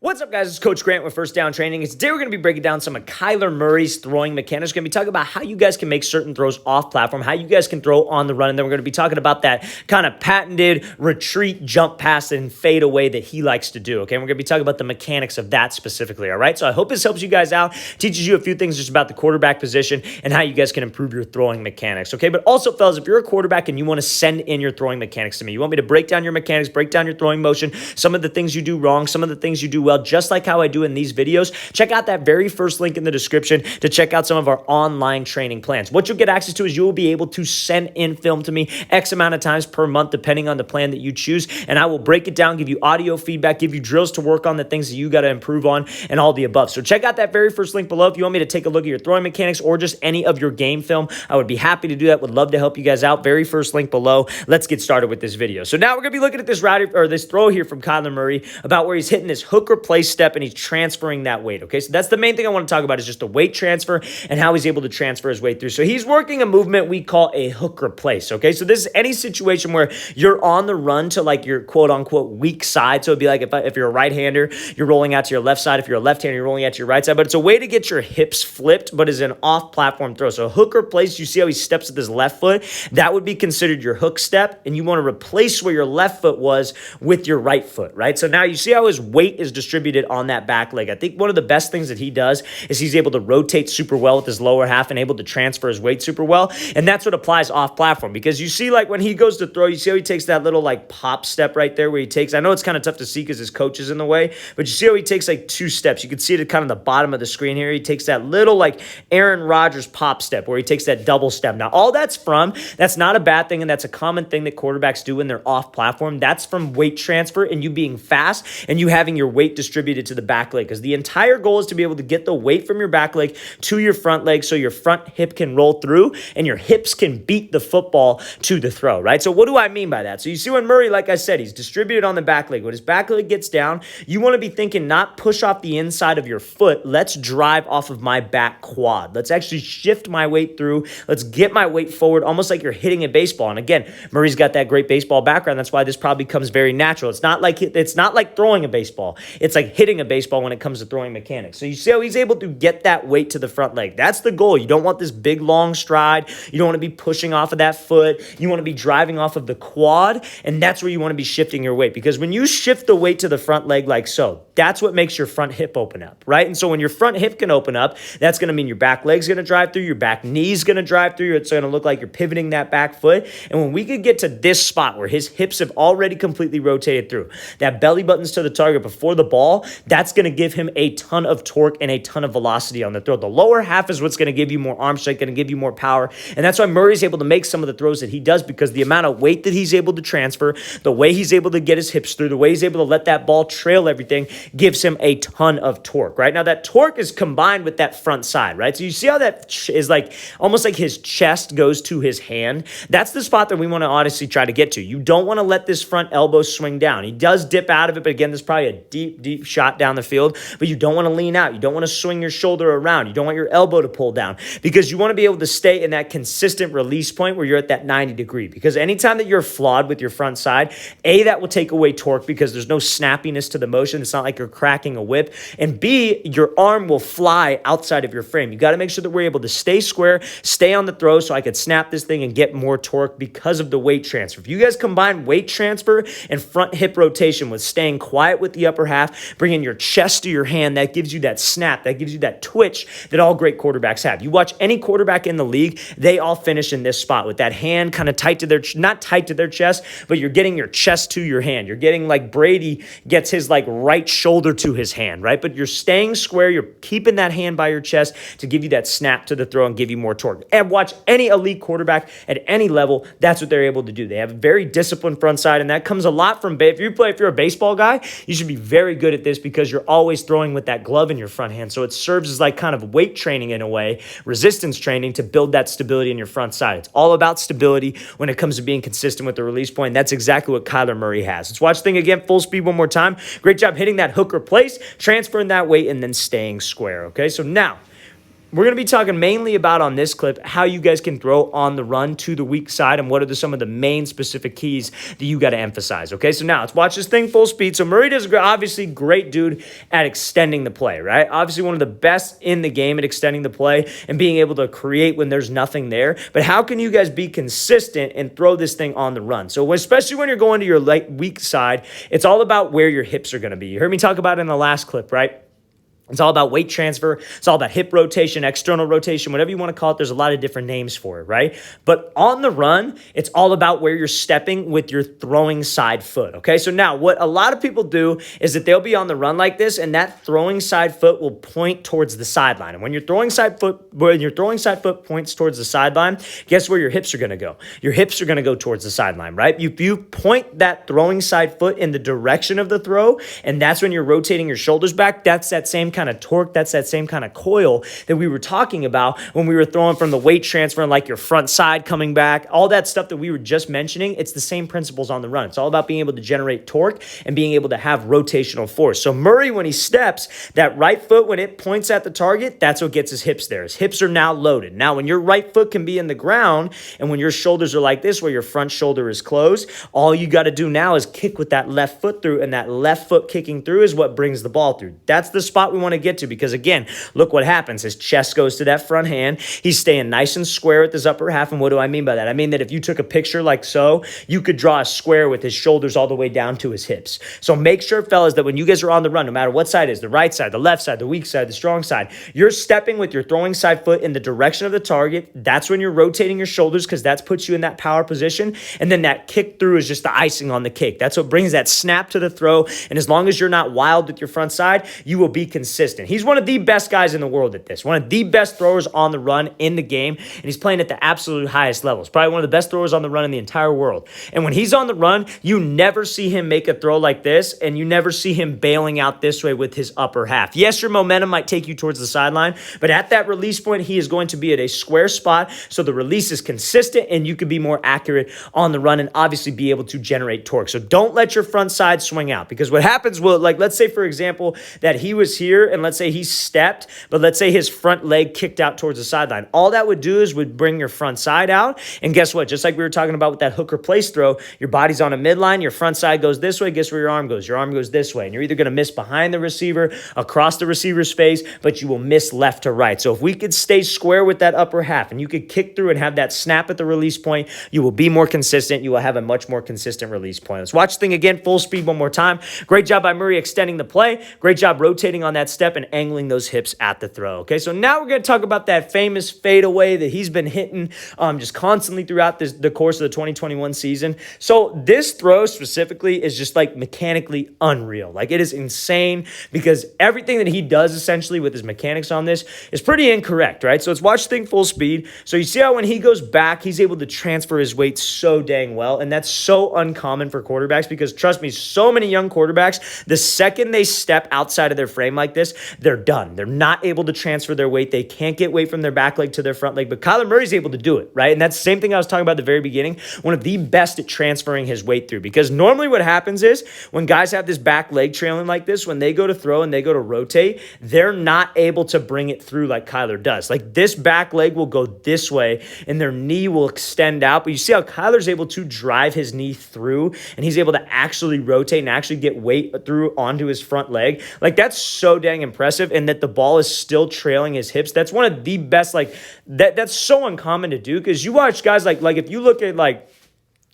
What's up, guys? It's Coach Grant with First Down Training. And today we're going to be breaking down some of Kyler Murray's throwing mechanics. We're going to be talking about how you guys can make certain throws off platform, how you guys can throw on the run, and then we're going to be talking about that kind of patented retreat, jump pass, and fadeaway that he likes to do, okay? And we're going to be talking about the mechanics of that specifically, all right? So I hope this helps you guys out, teaches you a few things just about the quarterback position and how you guys can improve your throwing mechanics, okay? But also, fellas, if you're a quarterback and you want to send in your throwing mechanics to me, you want me to break down your mechanics, break down your throwing motion, some of the things you do wrong, some of the things you do well, just like how I do in these videos, check out that very first link in the description to check out some of our online training plans. What you'll get access to is you will be able to send in film to me X amount of times per month, depending on the plan that you choose, and I will break it down, give you audio feedback, give you drills to work on, the things that you got to improve on, and all the above. So check out that very first link below if you want me to take a look at your throwing mechanics or just any of your game film. I would be happy to do that. Would love to help you guys out. Very first link below. Let's get started with this video. So now we're going to be looking at this route or this throw here from Kyler Murray about where he's hitting this hook replace step and he's transferring that weight, okay? So that's the main thing I want to talk about is just the weight transfer and how he's able to transfer his weight through. So he's working a movement we call a hook replace, okay? So this is any situation where you're on the run to like your quote-unquote weak side. So it'd be like if you're a right-hander, you're rolling out to your left side. If you're a left-hander, you're rolling out to your right side. But it's a way to get your hips flipped, but is an off-platform throw. So hook replace, you see how he steps with his left foot? That would be considered your hook step, and you want to replace where your left foot was with your right foot, right? So now you see how his weight is distributed on that back leg. I think one of the best things that he does is he's able to rotate super well with his lower half and able to transfer his weight super well. And that's what applies off platform, because you see like when he goes to throw, you see how he takes that little like pop step right there where he takes, I know it's kind of tough to see because his coach is in the way, but you see how he takes like two steps. You can see it at kind of the bottom of the screen here. He takes that little like Aaron Rodgers pop step where he takes that double step. Now all that's not a bad thing, and that's a common thing that quarterbacks do when they're off platform. That's from weight transfer and you being fast and you having your weight distributed to the back leg, because the entire goal is to be able to get the weight from your back leg to your front leg so your front hip can roll through and your hips can beat the football to the throw, right? So what do I mean by that? So you see when Murray, like I said, he's distributed on the back leg. When his back leg gets down, you want to be thinking not push off the inside of your foot. Let's drive off of my back quad. Let's actually shift my weight through. Let's get my weight forward, almost like you're hitting a baseball. And again, Murray's got that great baseball background. That's why this probably comes very natural. It's not like throwing a baseball. It's like hitting a baseball when it comes to throwing mechanics. So you see how he's able to get that weight to the front leg. That's the goal. You don't want this big, long stride. You don't want to be pushing off of that foot. You want to be driving off of the quad, and that's where you want to be shifting your weight, because when you shift the weight to the front leg like so, that's what makes your front hip open up, right? And so when your front hip can open up, that's going to mean your back leg's going to drive through, your back knee's going to drive through, it's going to look like you're pivoting that back foot. And when we could get to this spot where his hips have already completely rotated through, that belly button's to the target before the ball, that's going to give him a ton of torque and a ton of velocity on the throw. The lower half is what's going to give you more arm strength, going to give you more power. And that's why Murray's able to make some of the throws that he does, because the amount of weight that he's able to transfer, the way he's able to get his hips through, the way he's able to let that ball trail everything gives him a ton of torque, right? Now that torque is combined with that front side, right? So you see how that is like almost like his chest goes to his hand. That's the spot that we want to honestly try to get to. You don't want to let this front elbow swing down. He does dip out of it, but again, there's probably a deep, deep shot down the field, but you don't want to lean out. You don't want to swing your shoulder around. You don't want your elbow to pull down, because you want to be able to stay in that consistent release point where you're at that 90 degree, because anytime that you're flawed with your front side, A, that will take away torque because there's no snappiness to the motion. It's not like you're cracking a whip. And B, your arm will fly outside of your frame. You got to make sure that we're able to stay square, stay on the throw so I could snap this thing and get more torque because of the weight transfer. If you guys combine weight transfer and front hip rotation with staying quiet with the upper half, bringing your chest to your hand, that gives you that snap, that gives you that twitch that all great quarterbacks have. You watch any quarterback in the league, they all finish in this spot with that hand kind of tight to their, not tight to their chest, but you're getting your chest to your hand. You're getting like Brady gets his like right shoulder to his hand, right? But you're staying square. You're keeping that hand by your chest to give you that snap to the throw and give you more torque. And watch any elite quarterback at any level, that's what they're able to do. They have a very disciplined front side, and that comes a lot from, if you're a baseball guy, you should be very good at this because you're always throwing with that glove in your front hand. So it serves as like kind of weight training in a way, resistance training to build that stability in your front side. It's all about stability when it comes to being consistent with the release point. That's exactly what Kyler Murray has. Let's watch the thing again, full speed one more time. Great job hitting that hook replace, transferring that weight, and then staying square, okay? So now, we're going to be talking mainly about on this clip how you guys can throw on the run to the weak side and what are some of the main specific keys that you got to emphasize. Okay, so now let's watch this thing full speed. So Murray does obviously great dude at extending the play, right? Obviously one of the best in the game at extending the play and being able to create when there's nothing there. But how can you guys be consistent and throw this thing on the run? So especially when you're going to your weak side, it's all about where your hips are going to be. You heard me talk about it in the last clip, right? It's all about weight transfer. It's all about hip rotation, external rotation, whatever you want to call it. There's a lot of different names for it, right? But on the run, it's all about where you're stepping with your throwing side foot, okay? So now what a lot of people do is that they'll be on the run like this, and that throwing side foot will point towards the sideline. And when your throwing side foot points towards the sideline, guess where your hips are going to go? Your hips are going to go towards the sideline, right? If you point that throwing side foot in the direction of the throw, and that's when you're rotating your shoulders back, that's that same kind of torque, that's that same kind of coil that we were talking about when we were throwing from the weight transfer and like your front side coming back, all that stuff that we were just mentioning. It's the same principles on the run. It's all about being able to generate torque and being able to have rotational force. So Murray, when he steps, that right foot, when it points at the target, that's what gets his hips there. His hips are now loaded. Now, when your right foot can be in the ground and when your shoulders are like this, where your front shoulder is closed, all you got to do now is kick with that left foot through, and that left foot kicking through is what brings the ball through. That's the spot we want to get to, because again, look what happens. His chest goes to that front hand. He's staying nice and square with his upper half. And what do I mean by that? I mean that if you took a picture like so, you could draw a square with his shoulders all the way down to his hips. So make sure, fellas, that when you guys are on the run, no matter what side it is, the right side, the left side, the weak side, the strong side, you're stepping with your throwing side foot in the direction of the target. That's when you're rotating your shoulders, because that puts you in that power position. And then that kick through is just the icing on the cake. That's what brings that snap to the throw. And as long as you're not wild with your front side, you will be consistent. He's one of the best guys in the world at this. One of the best throwers on the run in the game. And he's playing at the absolute highest levels. Probably one of the best throwers on the run in the entire world. And when he's on the run, you never see him make a throw like this. And you never see him bailing out this way with his upper half. Yes, your momentum might take you towards the sideline. But at that release point, he is going to be at a square spot. So the release is consistent and you can be more accurate on the run and obviously be able to generate torque. So don't let your front side swing out. Because what happens will, like, let's say, for example, that he was here and let's say he stepped, but let's say his front leg kicked out towards the sideline. All that would do is would bring your front side out. And guess what? Just like we were talking about with that hook or place throw, your body's on a midline, your front side goes this way. Guess where your arm goes? Your arm goes this way. And you're either going to miss behind the receiver, across the receiver's face, but you will miss left to right. So if we could stay square with that upper half and you could kick through and have that snap at the release point, you will be more consistent. You will have a much more consistent release point. Let's watch the thing again, full speed one more time. Great job by Murray extending the play. Great job rotating on that step and angling those hips at the throw. Okay, so now we're going to talk about that famous fadeaway that he's been hitting just constantly throughout the course of the 2021 season. So this throw specifically is just like mechanically unreal. Like, it is insane because everything that he does essentially with his mechanics on this is pretty incorrect, right? So let's watch the thing full speed. So you see how when he goes back, he's able to transfer his weight so dang well. And that's so uncommon for quarterbacks because, trust me, so many young quarterbacks, the second they step outside of their frame like this, they're done. They're not able to transfer their weight. They can't get weight from their back leg to their front leg. But Kyler Murray's able to do it, right? And that's the same thing I was talking about at the very beginning. One of the best at transferring his weight through, because normally what happens is when guys have this back leg trailing like this, when they go to throw and they go to rotate, they're not able to bring it through like Kyler does. Like, this back leg will go this way and their knee will extend out. But you see how Kyler's able to drive his knee through and he's able to actually rotate and actually get weight through onto his front leg. Like, that's so dang impressive. And that the ball is still trailing his hips. That's one of the best, like, that's so uncommon to do, because you watch guys like if you look at, like,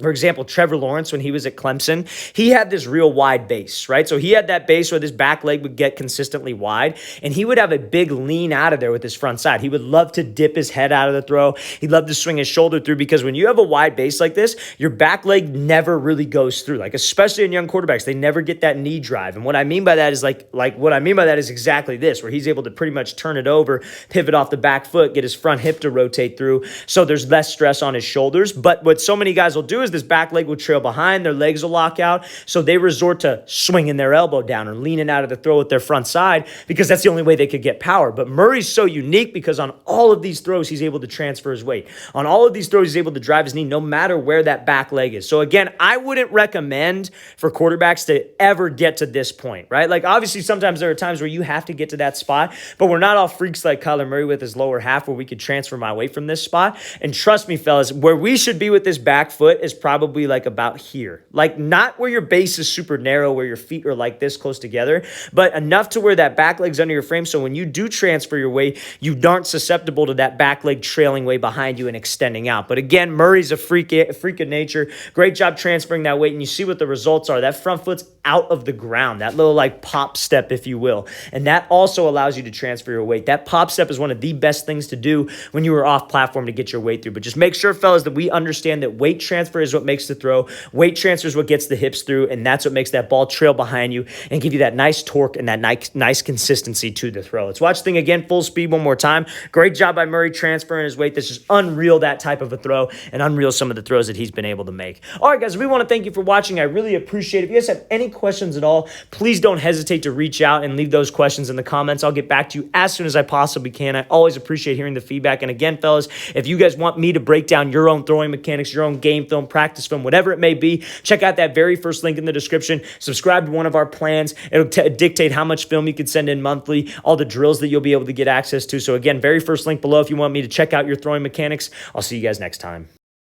for example, Trevor Lawrence, when he was at Clemson, he had this real wide base, right? So he had that base where this back leg would get consistently wide, and he would have a big lean out of there with his front side. He would love to dip his head out of the throw. He'd love to swing his shoulder through, because when you have a wide base like this, your back leg never really goes through. Like, especially in young quarterbacks, they never get that knee drive. And what I mean by that is what I mean by that is exactly this, where he's able to pretty much turn it over, pivot off the back foot, get his front hip to rotate through. So there's less stress on his shoulders. But what so many guys will do is this back leg will trail behind, their legs will lock out, so they resort to swinging their elbow down or leaning out of the throw with their front side because that's the only way they could get power. But Murray's so unique because on all of these throws, he's able to transfer his weight. On all of these throws, he's able to drive his knee no matter where that back leg is. So again, I wouldn't recommend for quarterbacks to ever get to this point, right? Like obviously sometimes there are times where you have to get to that spot, but we're not all freaks like Kyler Murray with his lower half where we could transfer my weight from this spot. And trust me, fellas, where we should be with this back foot is probably like about here. Like not where your base is super narrow, where your feet are like this close together, but enough to where that back leg's under your frame. So when you do transfer your weight, you aren't susceptible to that back leg trailing way behind you and extending out. But again, Murray's a freak of nature. Great job transferring that weight. And you see what the results are. That front foot's out of the ground, that little like pop step, if you will. And that also allows you to transfer your weight. That pop step is one of the best things to do when you are off platform to get your weight through. But just make sure, fellas, that we understand that weight transfer is what makes the throw. Weight transfer is what gets the hips through. And that's what makes that ball trail behind you and give you that nice torque and that nice consistency to the throw. Let's watch the thing again, full speed one more time. Great job by Murray transferring his weight. This is unreal, that type of a throw, and unreal some of the throws that he's been able to make. All right, guys, we want to thank you for watching. I really appreciate it. If you guys have any questions at all, please don't hesitate to reach out and leave those questions in the comments. I'll get back to you as soon as I possibly can. I always appreciate hearing the feedback. And again, fellas, if you guys want me to break down your own throwing mechanics, your own game film, practice film, whatever it may be, check out that very first link in the description. Subscribe to one of our plans. It'll dictate how much film you can send in monthly, all the drills that you'll be able to get access to. So again, very first link below if you want me to check out your throwing mechanics. I'll see you guys next time.